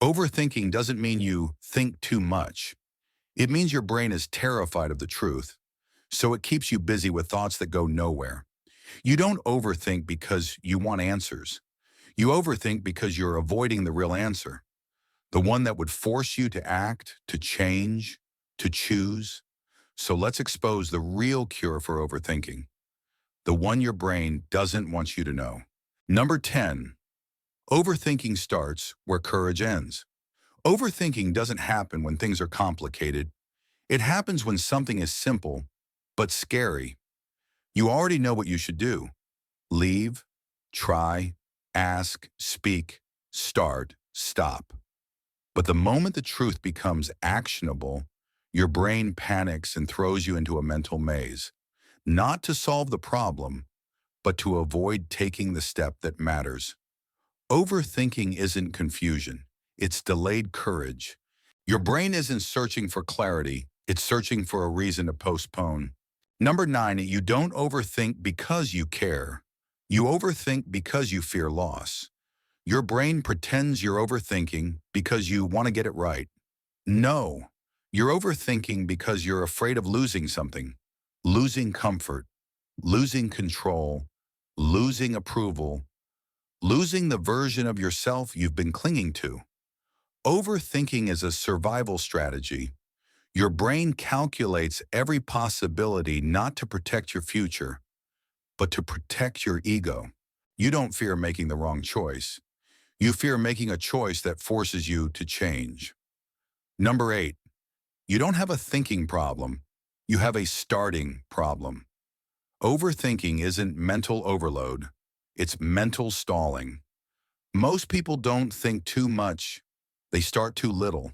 Overthinking doesn't mean you think too much. It means your brain is terrified of the truth, so it keeps you busy with thoughts that go nowhere. You don't overthink because you want answers. You overthink because you're avoiding the real answer, the one that would force you to act, to change, to choose. So let's expose the real cure for overthinking, the one your brain doesn't want you to know. Number 10, overthinking starts where courage ends. Overthinking doesn't happen when things are complicated. It happens when something is simple, but scary. You already know what you should do. Leave, try, ask, speak, start, stop. But the moment the truth becomes actionable, your brain panics and throws you into a mental maze, not to solve the problem, but to avoid taking the step that matters. Overthinking isn't confusion, it's delayed courage. Your brain isn't searching for clarity, it's searching for a reason to postpone. Number 9, you don't overthink because you care. You overthink because you fear loss. Your brain pretends you're overthinking because you want to get it right. No, you're overthinking because you're afraid of losing something, losing comfort, losing control, losing approval, losing the version of yourself you've been clinging to. Overthinking is a survival strategy. Your brain calculates every possibility not to protect your future, but to protect your ego. You don't fear making the wrong choice. You fear making a choice that forces you to change. Number 8, you don't have a thinking problem. You have a starting problem. Overthinking isn't mental overload. It's mental stalling. Most people don't think too much. They start too little.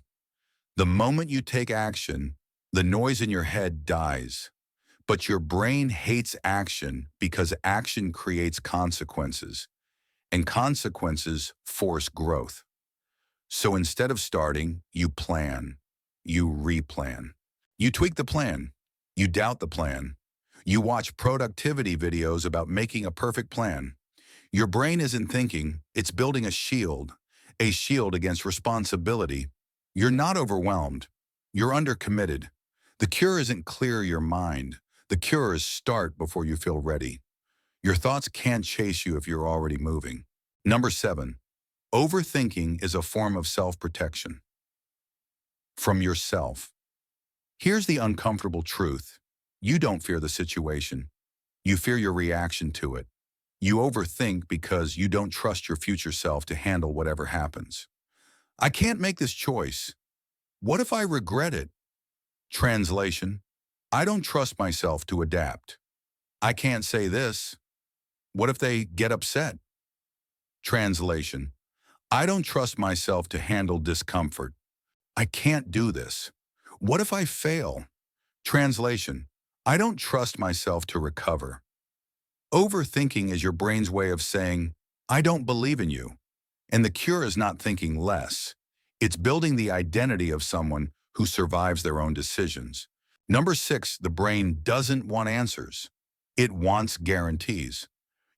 The moment you take action, the noise in your head dies. But your brain hates action because action creates consequences, and consequences force growth. So instead of starting, you plan, you replan. You tweak the plan, you doubt the plan. You watch productivity videos about making a perfect plan. Your brain isn't thinking, it's building a shield against responsibility. You're not overwhelmed. You're undercommitted. The cure isn't clear your mind. The cure is start before you feel ready. Your thoughts can't chase you if you're already moving. Number 7, overthinking is a form of self-protection. From yourself. Here's the uncomfortable truth. You don't fear the situation. You fear your reaction to it. You overthink because you don't trust your future self to handle whatever happens. I can't make this choice. What if I regret it? Translation: I don't trust myself to adapt. I can't say this. What if they get upset? Translation: I don't trust myself to handle discomfort. I can't do this. What if I fail? Translation: I don't trust myself to recover. Overthinking is your brain's way of saying, I don't believe in you. And the cure is not thinking less. It's building the identity of someone who survives their own decisions. Number 6, the brain doesn't want answers. It wants guarantees.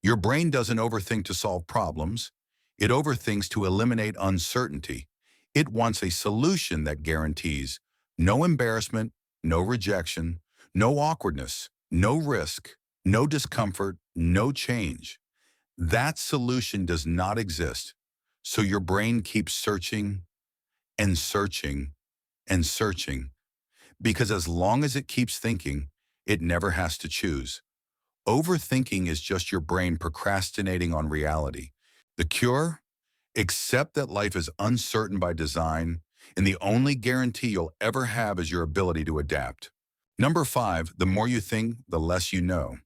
Your brain doesn't overthink to solve problems. It overthinks to eliminate uncertainty. It wants a solution that guarantees no embarrassment, no rejection, no awkwardness, no risk, no discomfort, no change. That solution does not exist. So your brain keeps searching and searching and searching, because as long as it keeps thinking, it never has to choose. Overthinking is just your brain procrastinating on reality. The cure? Accept that life is uncertain by design, and the only guarantee you'll ever have is your ability to adapt. Number 5, the more you think, the less you know.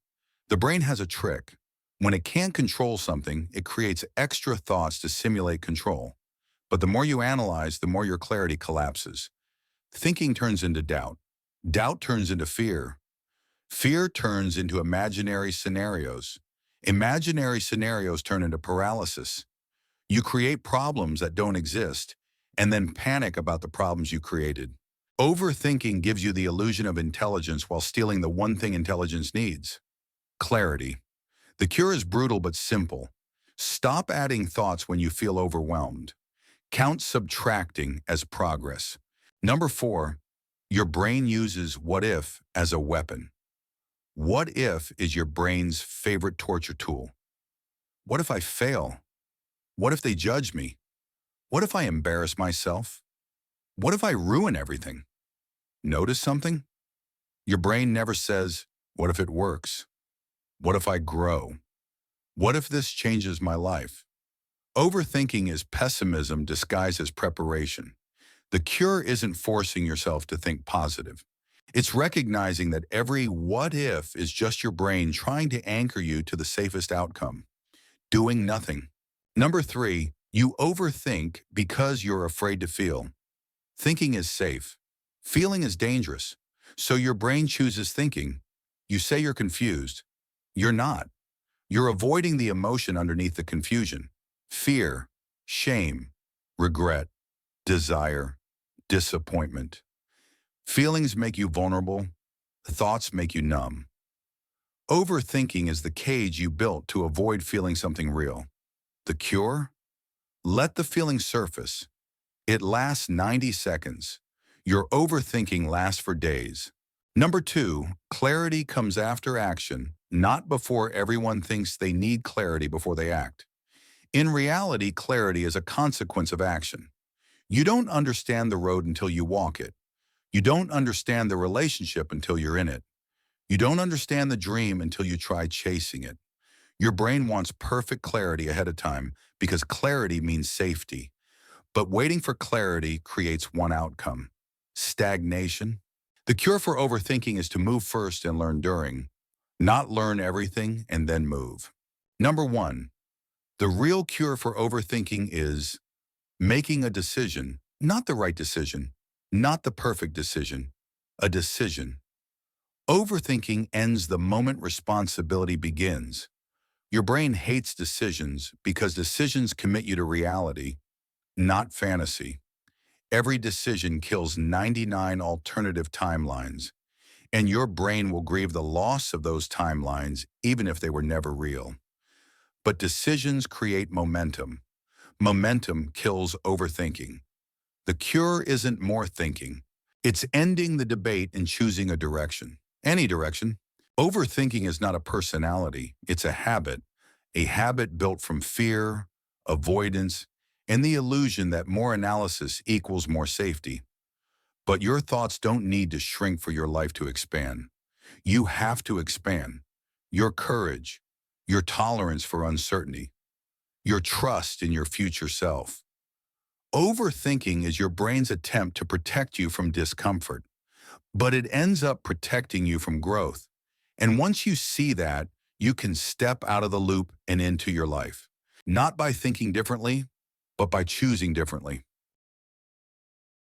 The brain has a trick. When it can't control something, it creates extra thoughts to simulate control. But the more you analyze, the more your clarity collapses. Thinking turns into doubt. Doubt turns into fear. Fear turns into imaginary scenarios. Imaginary scenarios turn into paralysis. You create problems that don't exist, and then panic about the problems you created. Overthinking gives you the illusion of intelligence while stealing the one thing intelligence needs: clarity. The cure is brutal but simple. Stop adding thoughts when you feel overwhelmed. Count subtracting as progress. Number 4, your brain uses what if as a weapon. What if is your brain's favorite torture tool. What if I fail? What if they judge me? What if I embarrass myself? What if I ruin everything? Notice something? Your brain never says, what if it works? What if I grow? What if this changes my life? Overthinking is pessimism disguised as preparation. The cure isn't forcing yourself to think positive. It's recognizing that every what if is just your brain trying to anchor you to the safest outcome, doing nothing. Number 3, you overthink because you're afraid to feel. Thinking is safe. Feeling is dangerous. So your brain chooses thinking. You say you're confused. You're not. You're avoiding the emotion underneath the confusion. Fear, shame, regret, desire, disappointment. Feelings make you vulnerable. Thoughts make you numb. Overthinking is the cage you built to avoid feeling something real. The cure? Let the feeling surface. It lasts 90 seconds. Your overthinking lasts for days. Number 2, clarity comes after action, not before. Everyone thinks they need clarity before they act. In reality, clarity is a consequence of action. You don't understand the road until you walk it. You don't understand the relationship until you're in it. You don't understand the dream until you try chasing it. Your brain wants perfect clarity ahead of time because clarity means safety. But waiting for clarity creates one outcome: stagnation. The cure for overthinking is to move first and learn during, not learn everything and then move. Number 1, the real cure for overthinking is making a decision, not the right decision, not the perfect decision, a decision. Overthinking ends the moment responsibility begins. Your brain hates decisions because decisions commit you to reality, not fantasy. Every decision kills 99 alternative timelines, and your brain will grieve the loss of those timelines even if they were never real. But decisions create momentum. Momentum kills overthinking. The cure isn't more thinking. It's ending the debate and choosing a direction. Any direction. Overthinking is not a personality. It's a habit built from fear, avoidance, and the illusion that more analysis equals more safety. But your thoughts don't need to shrink for your life to expand. You have to expand. Your courage, your tolerance for uncertainty, your trust in your future self. Overthinking is your brain's attempt to protect you from discomfort, but it ends up protecting you from growth. And once you see that, you can step out of the loop and into your life, not by thinking differently, but by choosing differently.